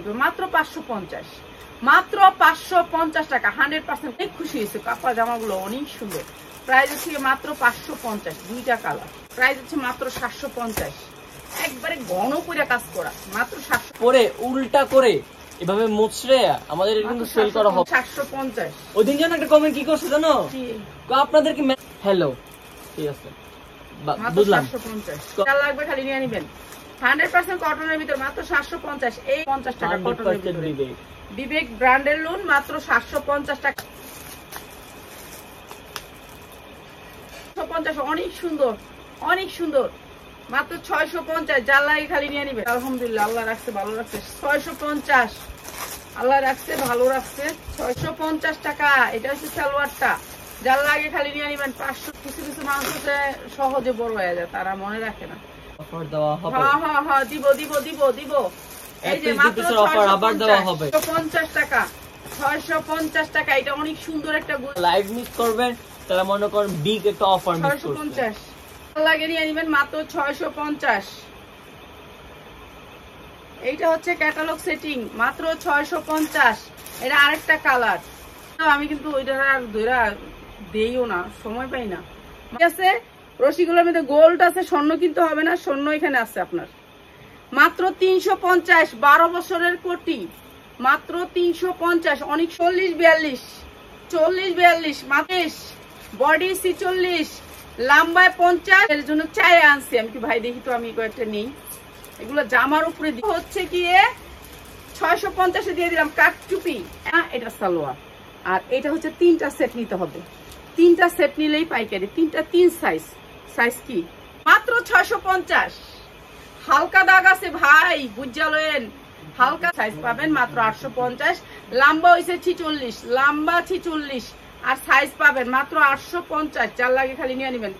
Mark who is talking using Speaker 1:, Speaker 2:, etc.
Speaker 1: দিব মাত্র 550, মাত্র 550 টাকা। 100% অনেক খুশি হয়েছে, কাপড় জামাগুলো অনেক সুন্দর। প্রাইস হচ্ছে মাত্র 550, দুইটা কালার। প্রাইস হচ্ছে মাত্র 750, একবারে ঘন করে কাজ করা, মাত্র 700
Speaker 2: পরে উল্টা করে এভাবে মুছরে আমাদের কিন্তু সেল করা হবে
Speaker 1: 750।
Speaker 2: ওই দিন যেন একটা কমেন্ট কি করছে জানো, আপনাদেরকে হ্যালো ঠিক আছে বুঝলাম
Speaker 1: 750 টাকা লাগবে, খালি নিয়ে নেবেন। 100% কটনের ভিতর মাত্র 750, এই 50 টাকা কটনের ভিতরে বিবেক ব্র্যান্ডের লোন মাত্র 750 টাকা। 750 অনেক সুন্দর, অনেক সুন্দর, মাত্র 650। যার লাগে খালি নিয়ে নিবেন। আলহামদুলিল্লাহ আল্লাহ রাখছে, ভালো রাখছে। 650 আল্লাহ রাখছে, ভালো রাখছে। 650 টাকা। এটা হচ্ছে সালোয়ারটা, যার লাগে খালি নিয়ে নিবেন। 500। কিছু কিছু মানুষ হচ্ছে সহজে বড় হয়ে যায়, তারা মনে রাখে না।
Speaker 2: অফার দেওয়া হবে।
Speaker 1: হ্যাঁ দিব দিব দিব দিব। এই যে মাত্র
Speaker 2: অফার আবার দেওয়া হবে
Speaker 1: 650 টাকা। 650 টাকা। এটা অনেক সুন্দর একটা
Speaker 2: লাইভ মিস করবেন, তারা মনে করেন বিগ একটা অফার মিস করছেন।
Speaker 1: 650 লাগে নিয়ে নেবেন মাত্র 650। এইটা হচ্ছে ক্যাটালগ সেটিং, মাত্র 650। এটা আরেকটা কালার। আমি কিন্তু ওইটা আর ধরা দেইও না, সময় পাই না। ঠিক আছে, রশিগুলোর মধ্যে গোল্ড আছে, স্বর্ণ কিনতে হবে না, স্বর্ণ এখানে আছে আপনার। মাত্র 350, 12 বছরের কোটি, মাত্র 350। অনেক 40-42, 40-42 মাত্র। বডি 46, লম্বায় 50। এর জন্য চাই আনছি আমি। কি ভাই দেখি তো, আমি কয়েকটা নেই। এগুলো জামার উপরে হচ্ছে কি 650 দিয়ে দিলাম। কাটচুপি। এটা সালোয়ার, আর এটা হচ্ছে 3টা সেট নিতে হবে। 3টা সেট নিলেই পাইকারি। 3টা 3 সাইজ। সাইজ কি মাত্র 650। হালকা দাগ আছে ভাই, বুঝালেন। হালকা সাইজ পাবেন মাত্র 850। লম্বা হয়েছে 46, লম্বা 46, আর সাইজ পাবেন মাত্র 850। যার লাগে খালি নিয়ে নেবেন।